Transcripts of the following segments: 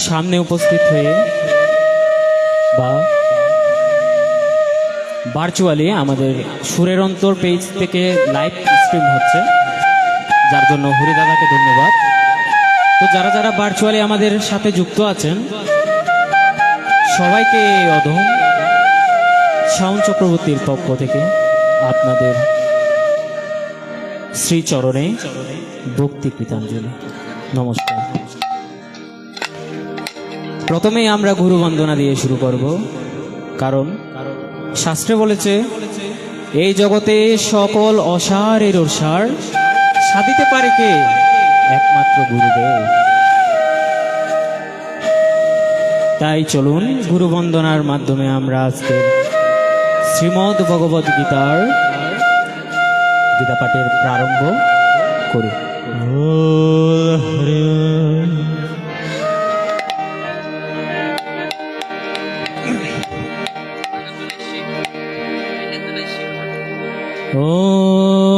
সামনে উপস্থিত হয়ে বা ভার্চুয়ালি আমাদের সুরের অন্তর পেজ থেকে লাইভ স্ট্রিম হচ্ছে, যার জন্য হরিদাদাকে ধন্যবাদ। তো যারা যারা ভার্চুয়ালি আমাদের সাথে যুক্ত আছেন সবাইকে অধম শাওন চক্রবর্তীর পক্ষ থেকে আপনাদের শ্রীচরণে ভক্তি কৃতাঞ্জলি, নমস্কার। প্রথমেই আমরা গুরু বন্দনা দিয়ে শুরু করব, কারণ শাস্ত্রে বলেছে এই জগতে সকল অসারের সার সাধিতে পারে কে? একমাত্র গুরুদেব। তাই চলুন গুরু বন্দনার মাধ্যমে আমরা আজকে শ্রীমদ্ ভগবদ গীতার গীতা পাঠের প্রারম্ভ করি।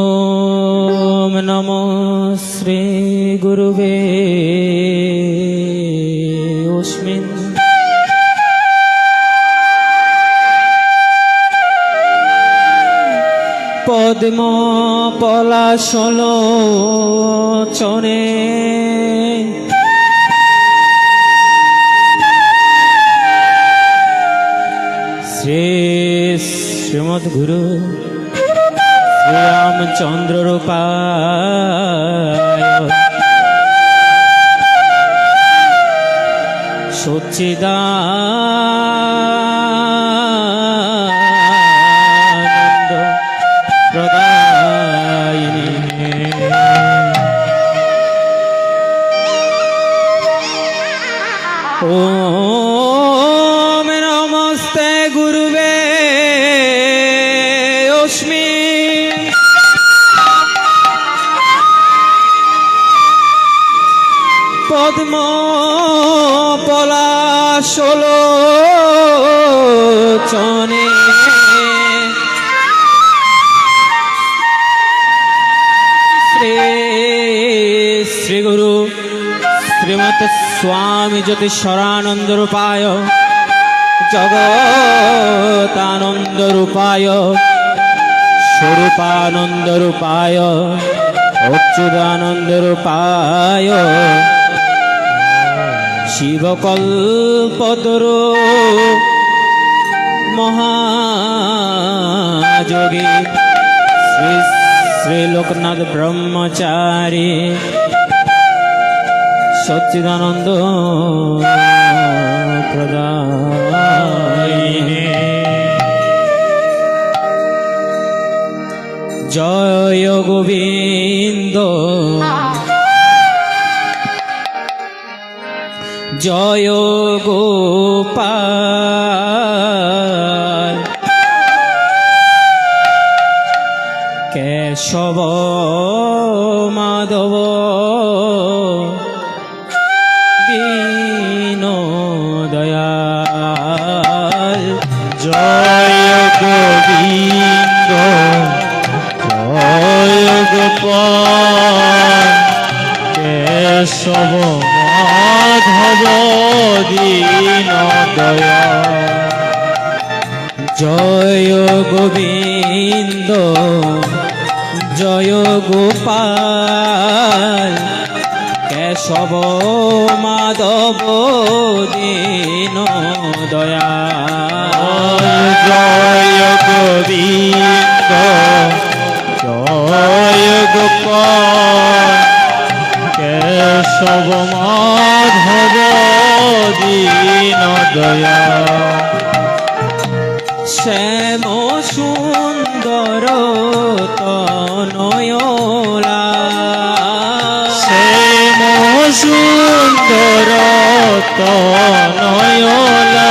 ওম নমো শ্রী গুরুবে অস্মিন পদ্ম পলাশলোচনে শ্রীমদ্ গুরু রামচন্দ্র রূপায় সচ্চিদানন্দ প্রদায়িনী ওম নমস্তে গুরুবে অস্মিন পদ্ম পলাশলোচনে শ্রী গুরু শ্রীমৎ স্বামী জ্যোতিষরানন্দ রূপায় জগতানন্দ রূপায় স্বরূপানন্দ রূপায় অচ্যুতানন্দ রূপায় শিবকল্পতরু মহাযোগী শ্রী শ্রী লোকনাথ ব্রহ্মচারী সচ্চিদানন্দ প্রদায়িনী জয় গোবিন্দ জয় গোপাল কেশব মাধব দীন দয়াল জয় গোবিন্দ জয় গোপাল কেশব মাধব দীন দয়াল জয় গোবিন্দ জয় গোপাল কেশব মাধব দীন দয়াল জয় গোবিন্দ জয় গোপাল কেশব মাধব দীন দয়াল শ্যাম সুন্দর তনয়লা শ্যাম সুন্দর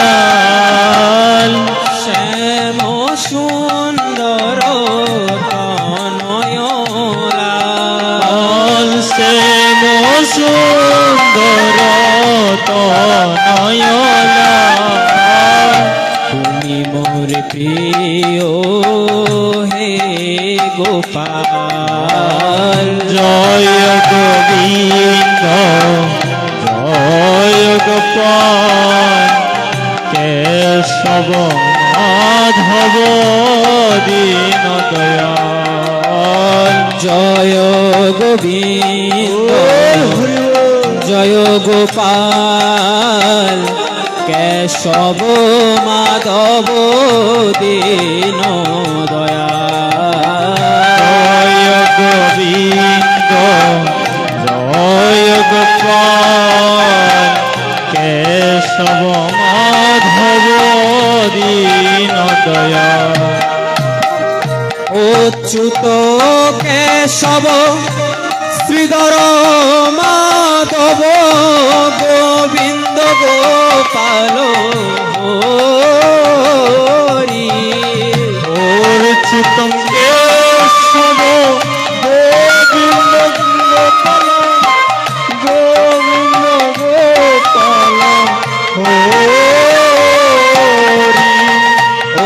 তনয়লাল শ্যাম সুন্দর তনয়লাল শ্যাম সুন্দর তনয়লাল তুমি মোর প্রিয় হে গোপাল জয় গোবিন্দ জয় গোপাল গোপাল কেশব মাধব দীন দয়াল। জয় গোবিন্দ জয় গোপাল কেশব মাধব দীন দয়াল। জয় গোবিন্দ জয় গোপাল কেশব মাধব দীন দয়াল। অচ্যুত কেশব শ্রীধর মাধব গোবিন্দ গোপাল হরি। অচ্যুতম কেশব গোবিন্দ গোপাল গোবিন্দ গোপাল হরি।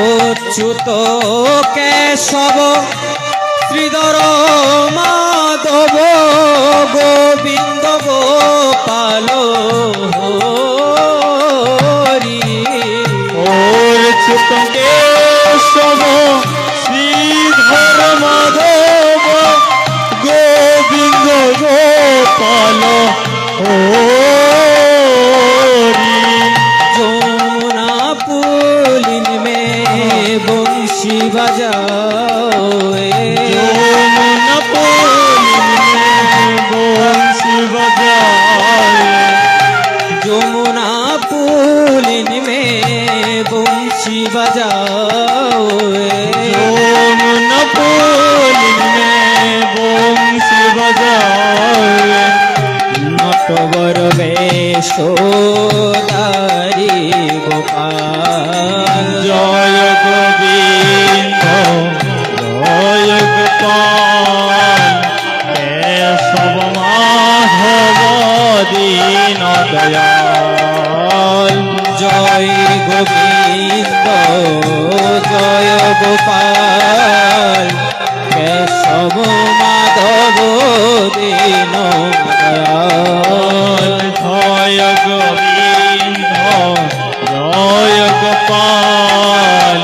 অচ্যুত কেশব শ্রীধর মাধব গোবিন্দ গোপাল হরি। অচ্যুতম কেশব শ্রীধর মাধব গোবিন্দ গোপাল হরি। যমুনা পুলিন মে বংশী বাজাও যমুনা পুলিনে বংশী বাজায়। যমুনা পুলিন মে বংশী বাজাও যমুনা পুলিনে বংশী বাজায়। নটবর বেশধারী গোপাল। জয় গোবিন্দ জয় গোপাল কেশব মাধব দীন দয়াল। জয় গোবিন্দ জয় গোপাল কেশব মাধব দীন দয়াল। জয় গোবিন্দ জয় গোপাল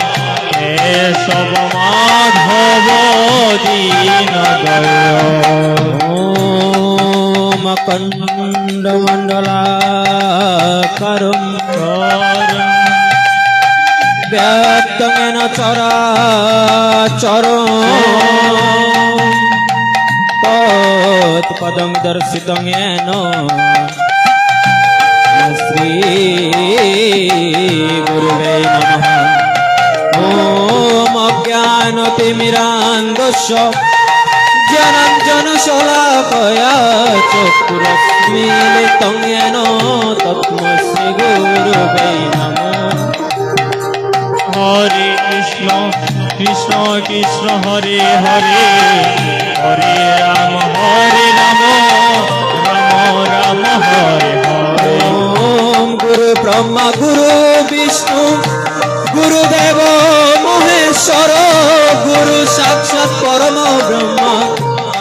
কেশব মাধব দীন দয়াল। ওম অখণ্ড মণ্ডলাকারম ব্যাপ্তং চরাচরম তৎপদং দর্শিতং येन শ্রী গুরুবে নমঃ। ওম অজ্ঞানতিমিরান্ধস্য জ্ঞানাঞ্জন শলাকয়া চক্ষুরস্মিলিतं येन তস্मै শ্রী গুরুবে নমঃ। হরে কৃষ্ণ কৃষ্ণ কৃষ্ণ হরে হরে হরে রাম রাম রাম হরে হরে। ওম গুরু ব্রহ্মা গুরু বিষ্ণু গুরুদেব মহেশ্বর গুরু সাক্ষাৎ পরম ব্রহ্ম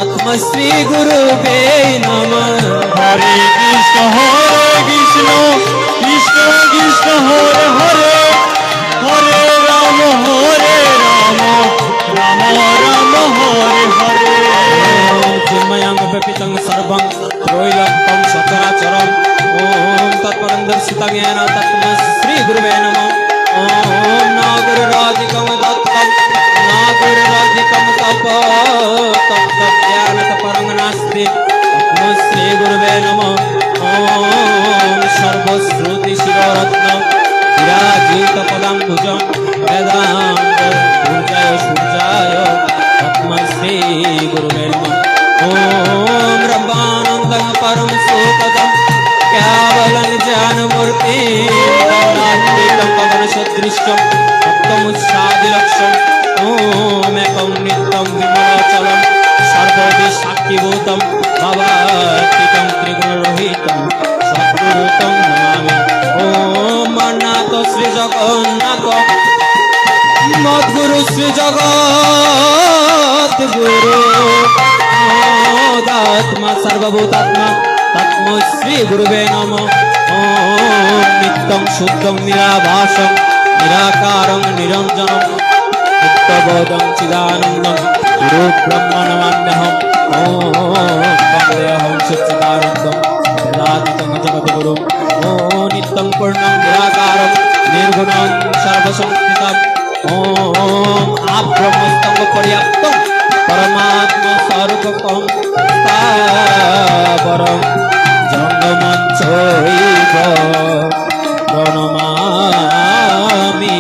আত্মশ্রী গুরুবে নমঃ। হরে কৃষ্ণ কৃষ্ণ কৃষ্ণ হরে হরে হরে রাম রাম রাম হরে হরে। চিন্ময়ং ব্যপিতং সর্বং ত্রৈলোক্যং সচরাচরম ওম তৎপরং দর্শিতং येन তস্मै শ্রী গুরুবে নমঃ। ওম ন গুরুরাধিকং দত্তং ন গুরুরাধিকং তপ তজ্জ্ঞানতপরং নাস্তি তস্मै শ্রী গুরুবে নমঃ। ওম সর্বশ্রুতি শিররত্ন বিরাজিত পদাম্বুজং বেদান্ত সূর্যায় সূর্যায় তস্मै শ্রী গুরুবে নমঃ। ওম ব্রহ্মানন্দং পরম সুখদং কেবलं জ্ঞানমূর্তিं পবন সদৃশ্যं সপ্তমুচ্ছাদিলক্ষं ওম একং নিত্যং বিমলাচলং সর্বদি সাক্ষীভূतं ভবাতীतं ত্রিগুণরহিतं সদ্গুরুतं নমামি। ওম অনাথ শ্রী জগন্নাথ মদ্গুরু শ্রী জগৎ গুরু দাত্মা সর্বভূতাত্মা তস্मै শ্রী গুরুবে নমঃ। ওম নিত্যং শুদ্ধং নিরাভাসং নিরাকারং নিরঞ্জনং নিত্যবোধং চিদানন্দং গুরু ব্রহ্ম নমাম্যহম ওম বন্দেহং সচ্চিদানন্দং প্রদাদিতং জগদ্গুরু ওম নিত্যং পূর্ণং নিরাকারং নির্গুণং সর্বসংস্থিতং ওম আব্রহ্মস্তং পর্যাপ্তং পরমাত্মা স্বরূপকং স্থাবরং জঙ্গমঞ্চৈব প্রণমামি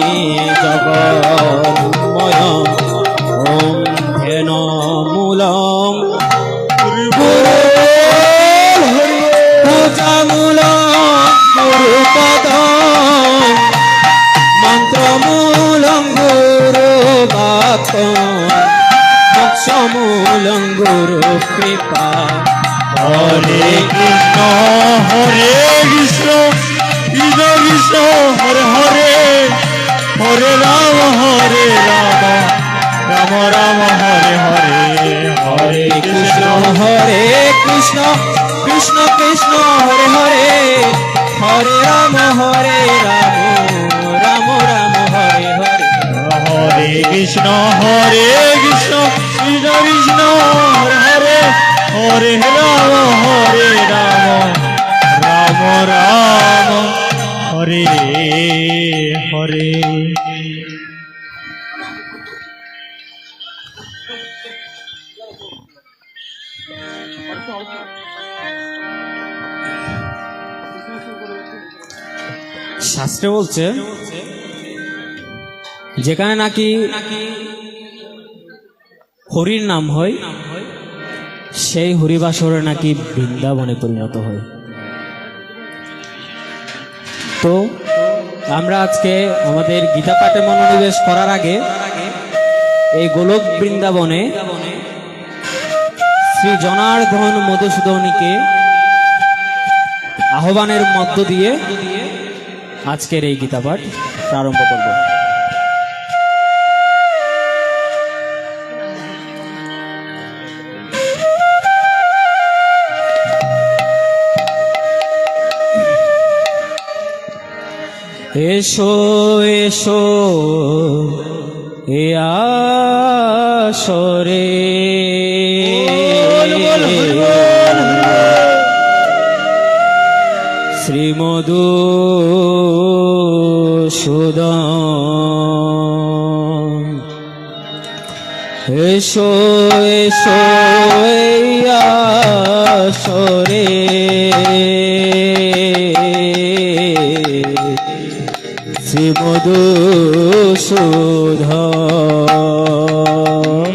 জগন্ময়ং ওম ধেন মূলং পূজামূলং গুরুপদং মন্ত্রমূলং গুরুবাক্যং মোক্ষমূলং গুরু কৃপা হরে কৃষ্ণ কৃষ্ণ কৃষ্ণ হরে হরে হরে রাম রাম রাম হরে হরে হরে কৃষ্ণ কৃষ্ণ হরে কৃষ্ণ কৃষ্ণ কৃষ্ণ হরে হরে হরে রাম রাম রাম হরে হরে হরে কৃষ্ণ কৃষ্ণ কৃষ্ণ হরে হরে হরে রাম রাম রাম হরে হরে শাস্ত্রে বলছে যেখানে নাকি হরির নাম হয় সেই হরিবাসরে নাকি বৃন্দাবনে পরিণত হয়। তো আমরা আজকে আমাদের গীতা পাঠে মনোনিবেশ করার আগে এই গোলক বৃন্দাবনে শ্রী জনার্দন মধুসূদনীকে আহ্বানের মধ্য দিয়ে আজকের এই গীতা পাঠ প্রারম্ভ করব। এসো এসো এ আসরে শ্রীমধুসূদন এসো এসো এই আসরে শ্রীমধুসূদন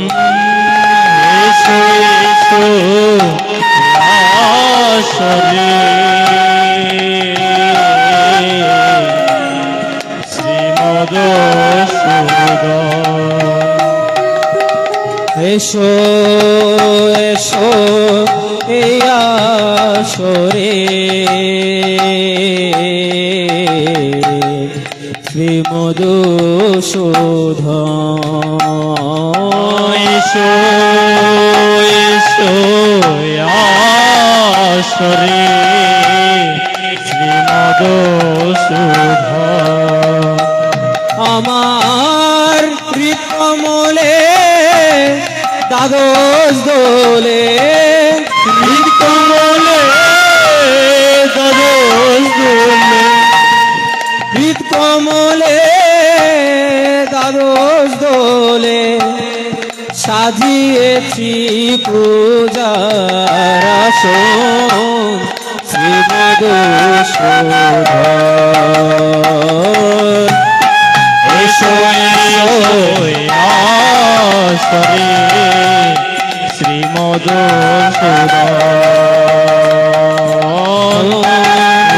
এসো এসো আসরে শ্রীমধুসূদন এসো এসো এই আসরে শ্রীমধুসূদন এসো এসো আসরে শ্রীমধুসূদন আমার হৃদকমলে দ্বাদশ দোলে হৃদকমলে দ্বাদশ দোলে হৃদকমলে দ্বাদশ দোলে সাজিয়েছি পূজার আসন শ্রীমধুসূদন এসো এসো আসরে শ্রীমধুসূদন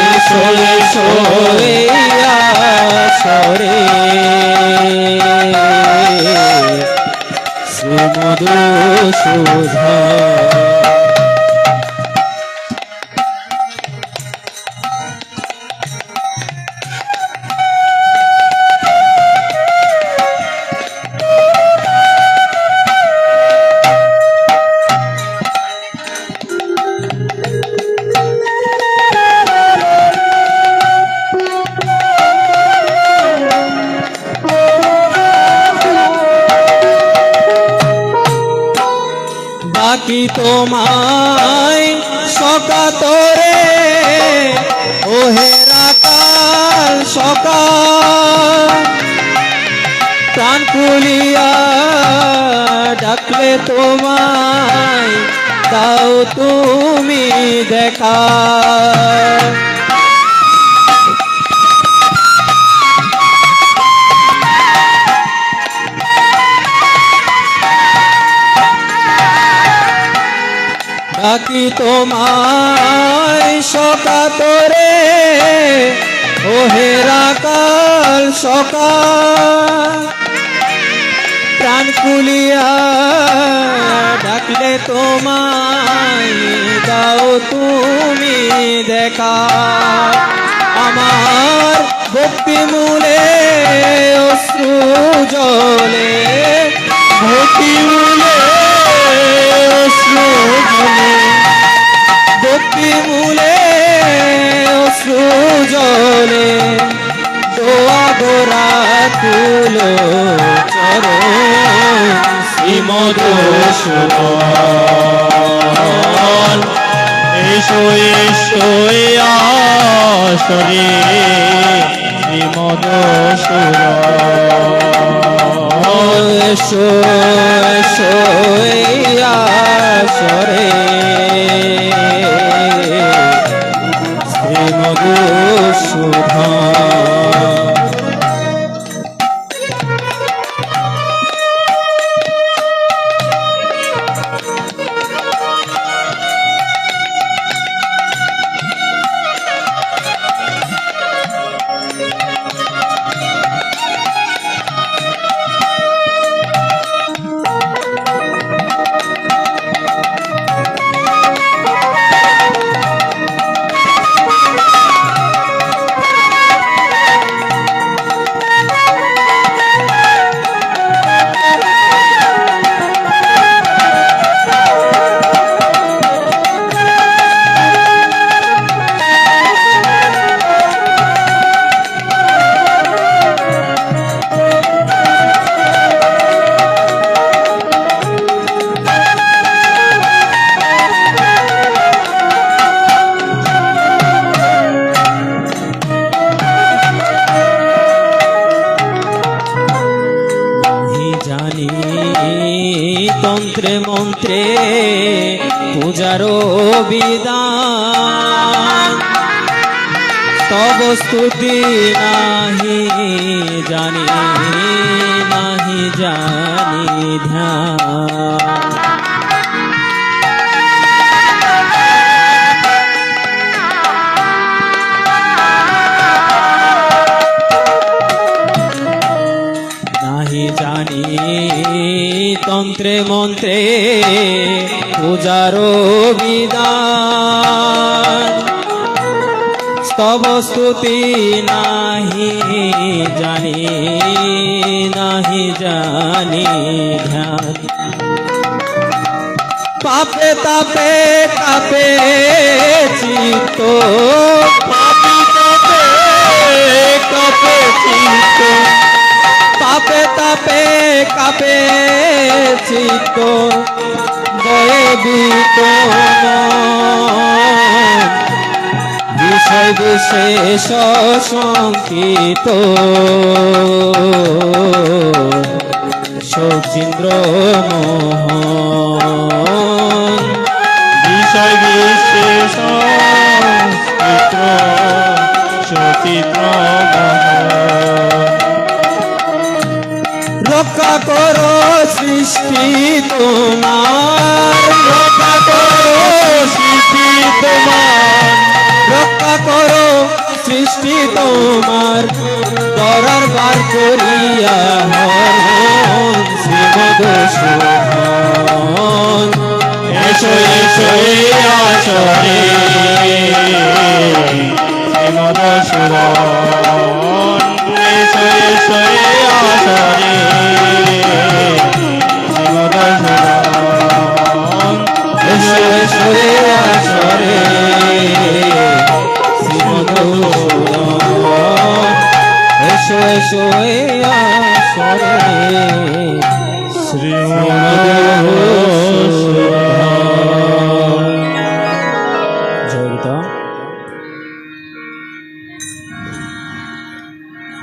এসো এসো এই আসরে শ্রীমধুসূদন তোমায় সকাতরে ওহে রাকাল সকাল প্রাণ খুলিয়া ডাকলে তোমায় দাও তুমি দেখা ডাকি তোমায় সকাতরে ওহে রাকাল সকাল প্রাণ খুলিয়া ডাকলে তোমায় দাও তুমি দেখা আমার ভক্তি মূলে অশ্রু জলে ভক্তি মূলে অশ্রু জলে ভক্তি মূলে অশ্রু জলে দোয়া গোরা তুলো চরণ শ্রীমধুসূদন এসো এসো আসরে শ্রীমধুসূদন এসো এসো আসরে শ্রী মধুসূদন তন্ত্রে মন্ত্রে পূজারো বিধান তব স্তুতি নাহি জানি নাহি জানি ধ্যান নাহি জানি তন্ত্রে মন্ত্রে পূজারো বিধান স্তব স্তুতি নাহি জানি নাহি জানি ধ্যান পাপে তাপে কাপে চিত্ত পাপি তাপে কাপে চিত্ত পাপে তাপে কাপে চিত্ত বয়ে বিতন বিষয় বিশেষ সংকিত শচীন্দ্র মোহন বিষয় বিশেষ চিত্র সচিত্র রক্ষা করো সৃষ্টি তোমার রক্ষা করো সৃষ্টি তোমার রক্ষা করো সৃষ্টি তোমার দরার বার করিয়া হরণ শ্রী মধুসূদন এসো এসো আসরে মধুসূদন এসো এসো আসরে মধুসূদন এসো এসো আসরে শ্রী মধুসূদন এসো এসো আসরে শ্রী মধুসূদন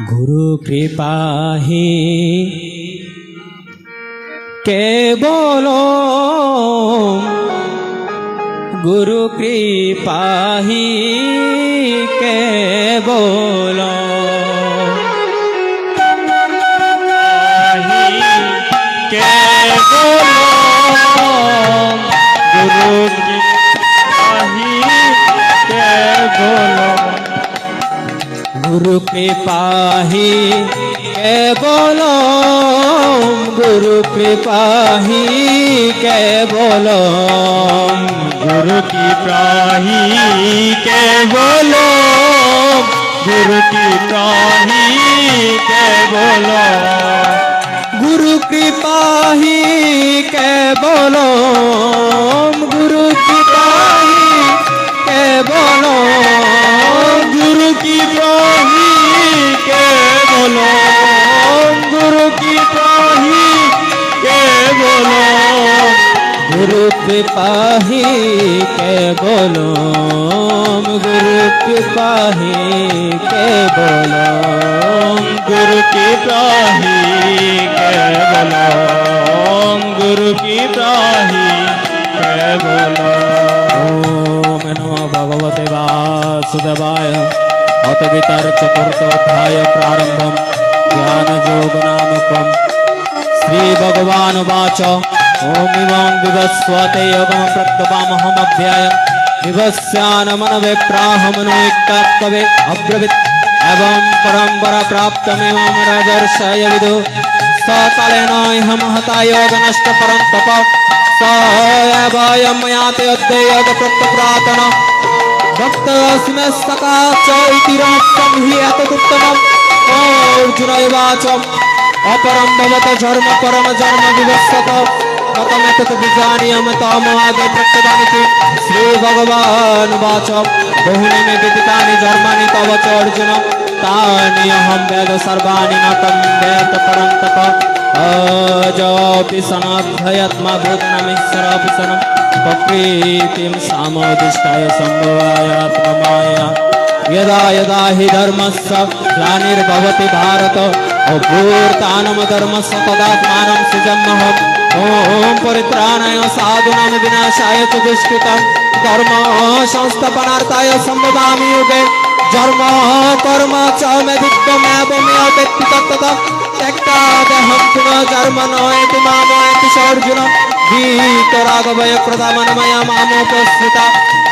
गुरु कृपा ही केवल गुरु कृपा ही केवल गुरु की आही केवल गुरु कृपा ही केवल गुरु कृपा ही केवल गुरु की प्राही केवल गुरु की प्राही केवल गुरु कृपा ही केवल गुरु कृपा ही केवल गुरु की प्राही केवल गुरु की प्राही केवल गुरु कृपा ही केवल गुरु कृपा ही केवल गुरु की प्राही केवल गुरु की प्राही केवल ओम नमो भगवते वासुदेवाय अथ गीतार चतुर्थोध्याय प्रारंभम ज्ञान योग नामकम श्री भगवान वाच ओम इमं विवस्वते योगम प्रत्यवामहमध्याय विवस्यान मनवे प्राहमनोक्तवे अब्रवीत् एवं परंपरा प्राप्तमेवं राजर्षय विदु सकालेन इह महता योग नष्ट परन्तप स एवं मया ते अद्य योग प्रत्यप्रातन भक्तस्मे सका च इति रहस्यं हि एतदुत्तमम् अर्जुन उवाच अपरं भवत धर्म परम जन्म विवस्वत कथमेतत् विजानीयं तमोऽग्रे प्रत्यवानिति श्रीभगवान् उवाच बहूनि मे विदितानि धर्माणि तव च अर्जुन तानि अहं वेद सर्वाणि न तं वेद परन्तप अजोऽपि सनाभ्ययत्मा भूतनमीश्वरोऽपि सनं प्रकृतिं सामोदिष्टाय सम्भवाय आत्ममाया यदा यदा हि धर्मस्य ग्लानिर्भवति भारत अभूतानमधर्मस्य तदात्मानं सृजाम्यहम् ॐ परित्राणाय साधूनां विनाशाय च दुष्कृतं धर्म संस्थापनार्थाय सम्भवामि युगे धर्म कर्म च मे विद्यमेव मे अवेत्ति तत्ततः त्यक्त्वा देहं पुनः जन्म नयति मामयति स अर्जुन वीतरागभय प्रदामनमया मामोपस्थिता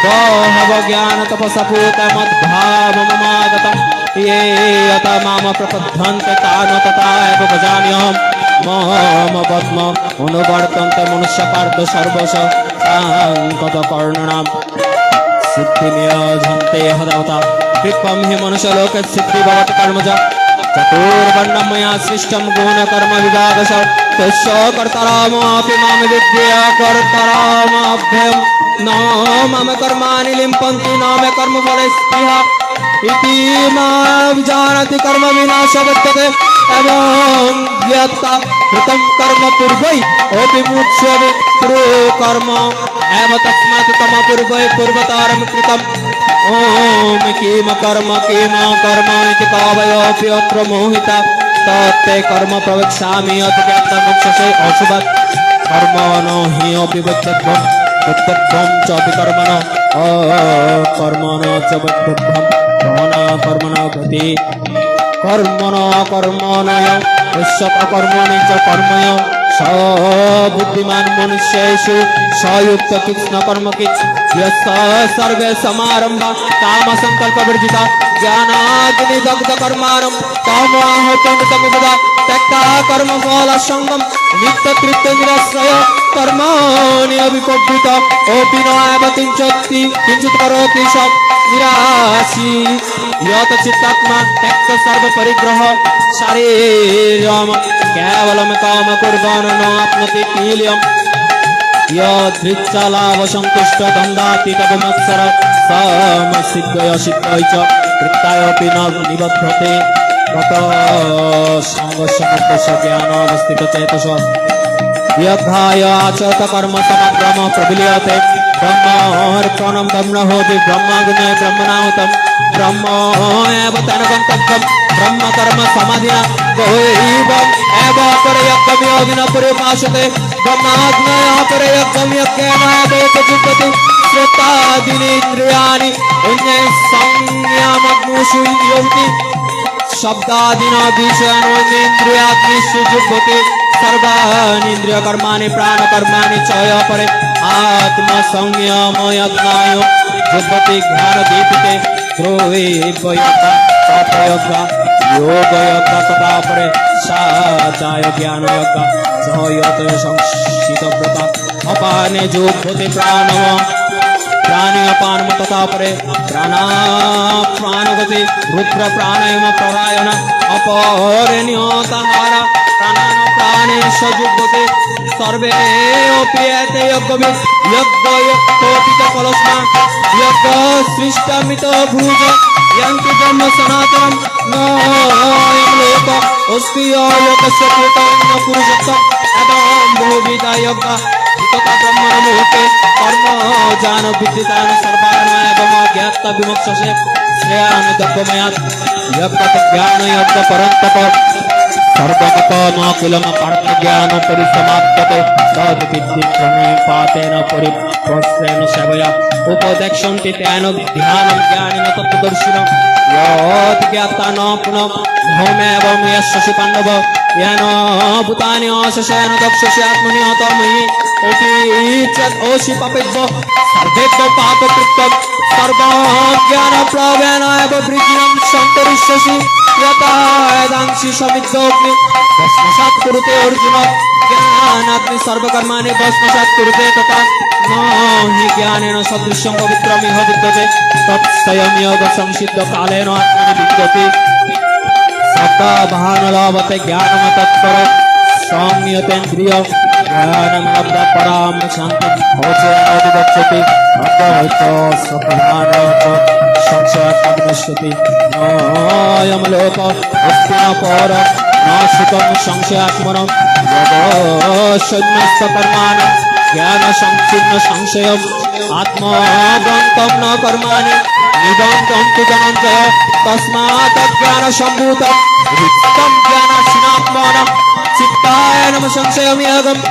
बहव ज्ञानतपसा पूता मद्भावममागतम् ये यथा माम प्रपद्यन्ते तान् तथा एव भजाम्यहम् मम पद्म अनुवर्तन्ते मनुष्यपार्थ सर्वश साङ्कतकर्णणाम् सिद्धिनियजन्ते हदवता कृपं हि मनुष्यलोके सिद्धि भवति कर्मजा चतुर्वर्णं मया सृष्टं गुणकर्म विभागश तस्य कर्तारामपि मां विद्या कर्तारामभ्यं न मम कर्माणि लिम्पन्ति न मे कर्मफले स्पृहा इति मां जानति कर्म विनाशवत्तते एवं यत्ता कृतं कर्म पूर्वै अपि मुच्यते कर्म एव तस्मात् तम पूर्वै पूर्वतारं कृतम् ॐ किम कर्म इति कावयोऽपि अत्र मोहिता तत्ते कर्म प्रवक्ष्यामि अथ ज्ञातमोक्षसे अशुभत् कर्मणो हि अपि वक्तव्यं च अपि कर्मणो अकर्मणो च वक्तव्यं कर्मणो गति कर्मणो कर्मणय कर्मणि च कर्मय स बुद्धिमान मनुष्येषु सयुक्त कृष्ण कर्म सर्वे समारंभा काम संकल्प वर्जिता ज्ञानाग्नि दग्ध कर्मारं तमोहतमुदा त्यक्ता कर्म फल संगम नित्य तृप्त निराश्रय कर्माणि अविकल्पित ओपि न एव किंचित् करोति स निराशी यत चित्तात्मा त्यक्त सर्व परिग्रह शरीरम केवलं काम कुर्वन् न आप्नोति कील्यम् यदृच्छलाभ सन्तुष्ट गन्धातीत विमत्सर समसिद्धय सिद्धय च कृत्यायपि न निबध्यते तत संगस्य ज्ञान अवस्थित चेतस यद्धाय आचरत कर्म समग्रम प्रविलीयते ब्रह्मार्पणं ब्रह्मणोति ब्रह्माग्ने ब्रह्मणाहुतं ब्रह्म एव तेन गन्तव्यं ব্রহ্ম কর্ম সমাধিনা বৈবম এব পরে যজ্ঞম যোগিনা পরিপাশতে ব্রহ্মাগ্নয় পরে যজ্ঞম যজ্ঞেন এবোপযুজ্যতে শ্রোতাদীনি ইন্দ্রিয়াণি অন্যে সংযমগ্নুষু যোগি শব্দাদিনা বিষয়ান্দ্রিয়াগ্নিষু যুজ্যতে सर्वानीन्द्रिय कर्माणि प्राण कर्माणि चय परे आत्मा संयम यज्ञाय जुह्वति ज्ञान दीपिते द्रोहे वयता तपयज्ञ योग यज्ञ तथा परे साचाय ज्ञान यज्ञ सहयत संसित व्रता अपाने जुह्वति प्राणव प्राणे अपान तथा परे प्राणापानगति रुद्र प्राणायाम परायण अपरे नियताहार प्राणान प्राणे सजुगते सर्वे ओपियते यज्ञ यज्ञोपित कलस्मा यज्ञ सृष्टमित भुज यन्ति ब्रह्म सनातनं नयं लोक अस्ति लोकस्य कृतं पुरुषोत्तम एवं बहुविधा यज्ञ तथा ब्रह्मण मुहूर्ते कर्म जान विद्युतान सर्वान एवं ज्ञाता विमोक्षसे श्रेयान दग्गमयात् यज्ञ ज्ञान यज्ञ परन्तप सर्वमत नकुलम पार्थ ज्ञान परिसमाप्यते तद विद्धि प्रणिपातेन परिप्रश्रेण सेवया उपदेक्षन्ति तेन ध्यानं ज्ञानेन तत्त्वदर्शिनं यत् ज्ञाता न पुनः भौमेवं यशसि पाण्डव येन भूतानि अशेषेण दक्षसि आत्मनि हतमहि ओषि ओषि पापेभ्यो सर्वेभ्यो पापकृतं सर्वज्ञानप्लवेन एव वृद्धिं सन्तरिष्यसि यथा वेदांसि समिद्धोऽग्नि भस्मसात् कुरुते अर्जुन ज्ञानाग्नि सर्वकर्माणि भस्मसात् कुरुते तथा न हि ज्ञानेन सदृशं पवित्रमिह विद्यते तत्स्वयं योग संसिद्ध कालेन आत्मनि विद्यते शब्दभान लभते ज्ञानं तत्पर संयतेन्द्रिय ज्ञानं लब्ध परां शान्तिं भोजनादिगच्छति अद्वैत सपदान संशयात्मनश्यति नयं लोक अस्ति न पर न सुखं संशयात्मनं यदशन्यस्तकर्माणि ज्ञान संकीर्ण संशयम् आत्मबन्तं न कर्माणि निबन्तं तु धनञ्जय तस्मात् ज्ञानसम्भूतं रिक्तं ज्ञानशिनात्मनं चित्ताय नमः संशयं यागम्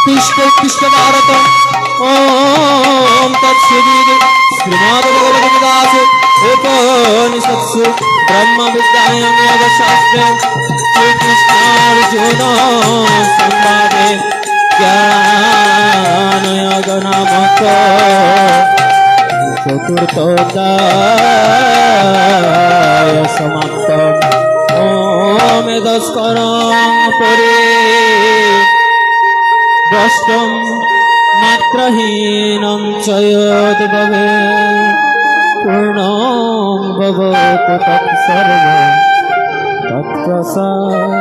तिष्ठ भारतम् ॐ तत्सदिति श्रीमद्भगवद्गीतासु उपनिषत्सु ब्रह्मविद्यायां योगशास्त्रे श्रीकृष्णार्जुन संवादे ज्ञानयोग नामक चतुर्थोऽध्याय समाप्तम् ॐ यदस्करं पुरे भ्रष्टं मात्रहीनं च यद् भवेत् पूर्णं भवतु तत्सर्वं तत्प्रसादः।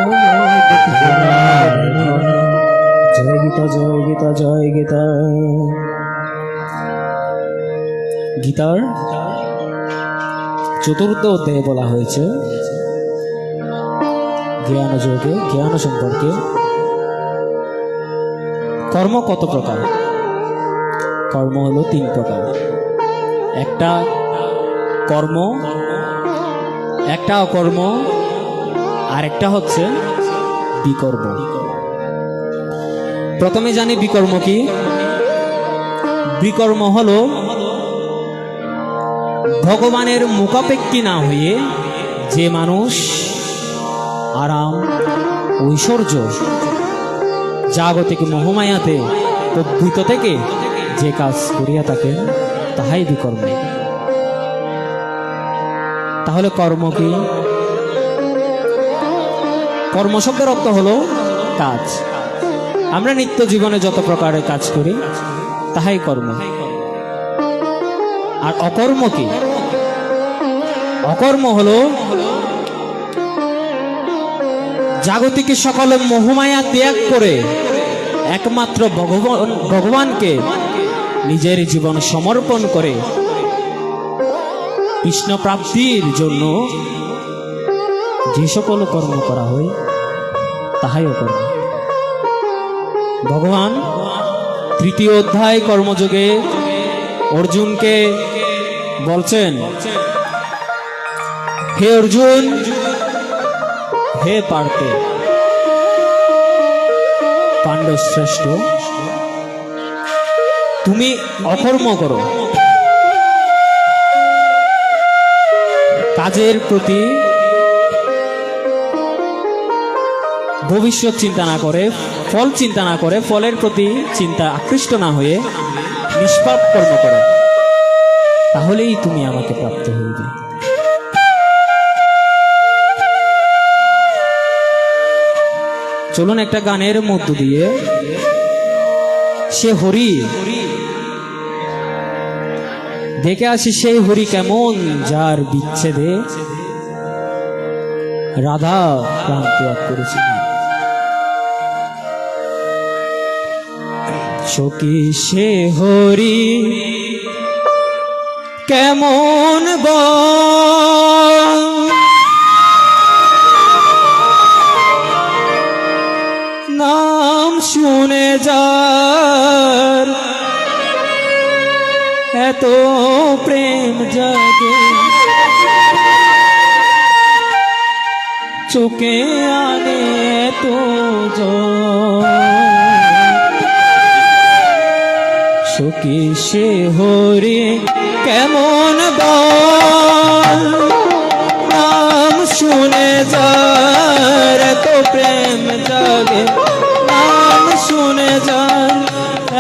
जय गीता जय गीता जय गीता। গীতার চতুর্থ অধ্যায়ে বলা হয়েছে জ্ঞান যোগে জ্ঞান সম্পর্কে কর্ম কত প্রকার। কর্ম হলো তিন প্রকার। একটা কর্ম, একটা অকর্ম, আর একটা হচ্ছে বিকর্ম। প্রথমে জানি বিকর্ম কি। বিকর্ম হলো ভগবানের মুখাপেক্ষী না হয়ে যে মানুষ আরাম ঐশ্বর্য জাগতিক মোহমায়াতে প্রবৃত থেকে যে কাজ করিয়া থাকেন তাহাই বিকর্ম। তাহলে কর্ম কি? কর্ম শব্দের অর্থ হলো কাজ। আমরা নিত্য জীবনে যত প্রকারের কাজ করি তাহাই কর্ম। আর অকর্ম কি? অকর্ম হলো জাগতিক সকল মোহমায়া ত্যাগ করে একমাত্র ভগবানকে নিজের জীবন সমর্পণ করে কৃষ্ণ প্রাপ্তির জন্য যে সকল কর্ম করা হয় তাহাই অকর্ম। ভগবান তৃতীয় অধ্যায় কর্মযোগে অর্জুনকে বলছেন, হে অর্জুন, হে পার্থে, পাণ্ডব শ্রেষ্ঠ, তুমি অকর্ম করো, কাজের প্রতি ভবিষ্যৎ চিন্তা না করে, ফল চিন্তা না করে, ফলের প্রতি চিন্তা আকৃষ্ট না হয়ে নিষ্পাপ কর্ম করো, তাহলেই তুমি আমাকে প্রাপ্ত হইবে। চলুন একটা গানের মধ্য দিয়ে সে হরি দেখে আসি, সেই হরি কেমন যার বিচ্ছেদে রাধা প্রাণ ত্যাগ করেছিল। সখী সে হরি কেমন নাম শুনে যার এত প্রেম জাগে, চোখে আনে তো সখী সে হরি কেমন নাম শুনে যার এত প্রেম জাগে, নাম শুনে যার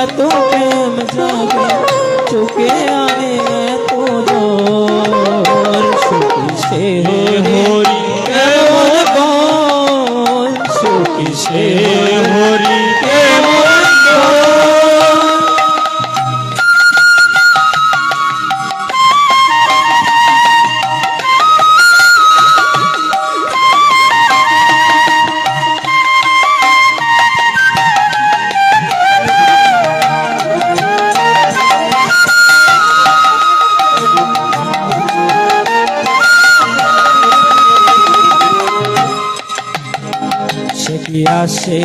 এত প্রেম জাগে, চোখে আনে তো সখী সে হরি কেমন সখী সে হরি কেমন। আসে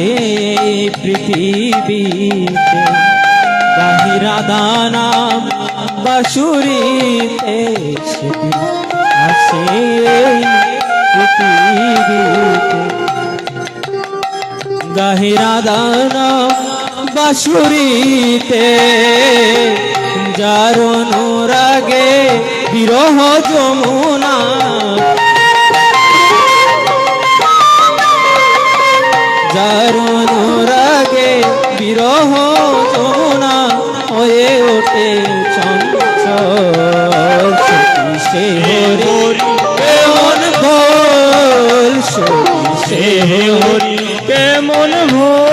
পৃথিবীতে বাহিরা দানাম বাসুরিতে, আসে পৃথিবীতে গাহিরা দানাম বাসুরিতে, যার অনুরাগে বিরহ যমুনা, যার অনুরাগে বিরহ যমুনা হয়ে ওঠে চঞ্চল, সখী সে হরি কেমন ভোল, সখী সে হরি কেমন ভোল।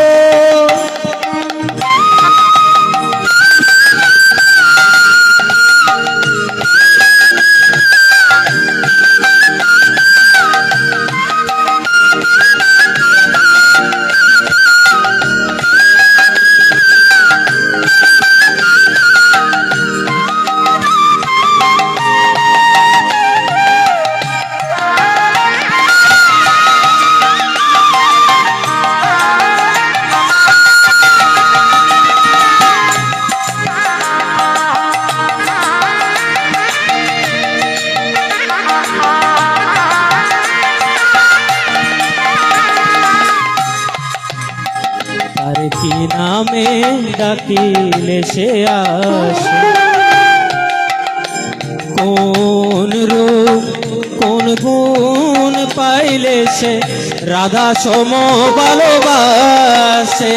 কি নামে ডাকিলে সে আসে, কোন রূপ কোন গুণ পাইলে সে রাধা সম ভালোবাসে,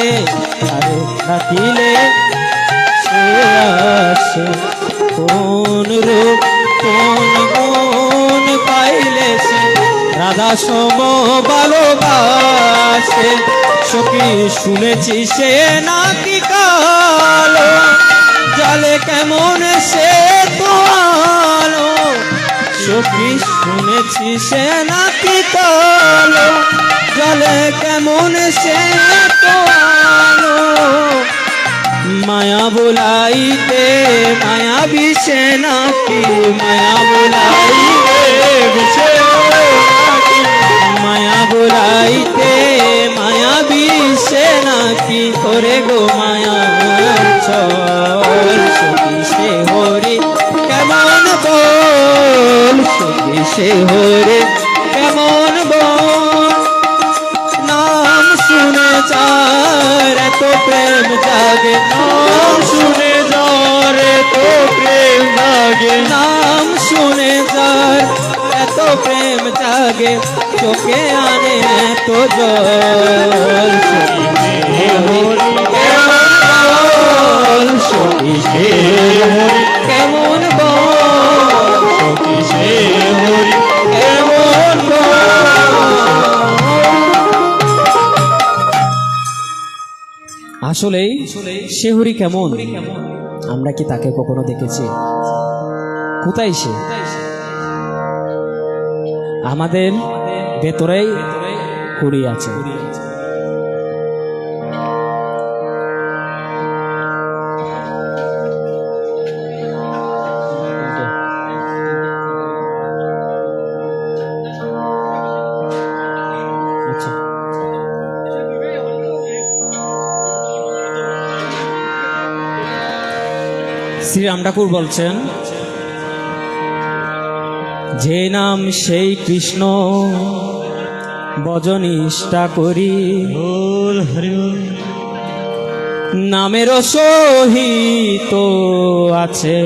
আরে ডাকিলে সে আসে, কোন রূপ কোন গুণ পাইলে সে রাধা সম ভালোবাসে। সখী শুনেছি সে নাকি কালো, জালে কেমন সে তো আলো, সখী শুনেছি সে নাকি কালো, জালে কেমন সে তো আলো, মায়া বুলাইতে মায়া বিষে নাকি, মায়া বুলাইতে মায়া বুলাইতে মায়া বিষে নাকি, করে গো মায়া চল, সখী সে হরি কেমন বল, সখী সে হরি কেমন বল। এত প্রেম জাগে, নাম শুনে যার তো প্রেম লাগে, নাম শুনে যার এত প্রেম জাগে, চোখে আনে এত জল। হে হরি বল, সখী হে হরি কেমন বল, সখী হে হরি কেমন বল। আসলেই সে হরি কেমন? আমরা কি তাকে কখনো দেখেছি? কোথায় সে? আমাদের ভেতরেই হরি আছে। আচ্ছা, শ্রীরাম ঠাকুর বলছেন, যে নাম সেই কৃষ্ণ ভজনিষ্ঠা করি, বল হরি বল। নামের সহিত আছে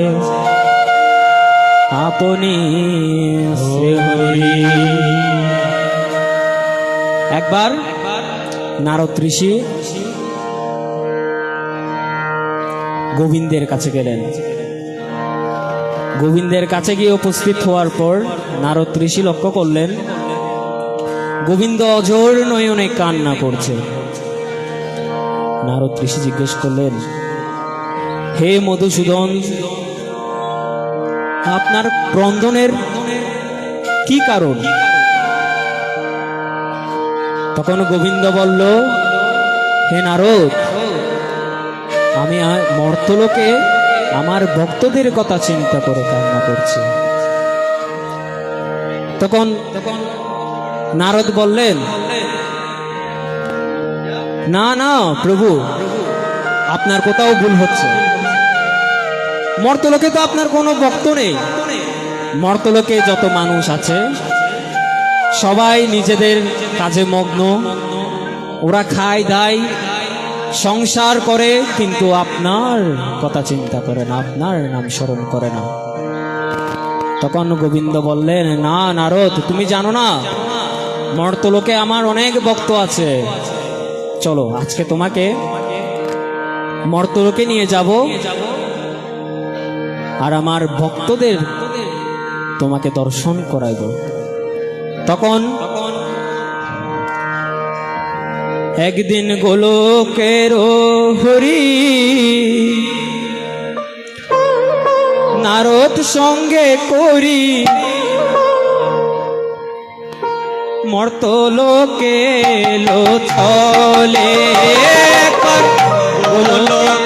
আপনি সে হরি। একবার নারদ ঋষি গোবিন্দের কাছে গেলেন। গোবিন্দের কাছে গিয়ে উপস্থিত হওয়ার পর নারদ ঋষি লক্ষ্য করলেন গোবিন্দ অঝোর নয়নে কান্না করছে। নারদ ঋষি জিজ্ঞেস করলেন, হে মধুসূদন, আপনার ক্রন্দনের কি কারণ? তখন গোবিন্দ বলল, হে নারদ, আমি মর্তলোকে আমার ভক্তদের কথা চিন্তা করে কান্না করছি। তখন নারদ বললেন, না না প্রভু, আপনার কোথাও ভুল হচ্ছে। মর্তলোকে তো আপনার কোনো ভক্ত নেই। মর্তলোকে যত মানুষ আছে সবাই নিজেদের কাজে মগ্ন, ওরা খায় দায় সংসার করে, কিন্তু আপনার কথা চিন্তা করে না, আপনার নাম স্মরণ করে না। তখন গোবিন্দ বললেন, না নারদ, তুমি জানো না মর্তলোকে আমার অনেক ভক্ত আছে। চলো আজকে তোমাকে মর্তলোকে নিয়ে যাব, আর আমার ভক্তদের তোমাকে দর্শন করাইব। তখন একদিন গোলকের হরি নারদ সঙ্গে করি মর্তলোকে লো ছলে, গোলক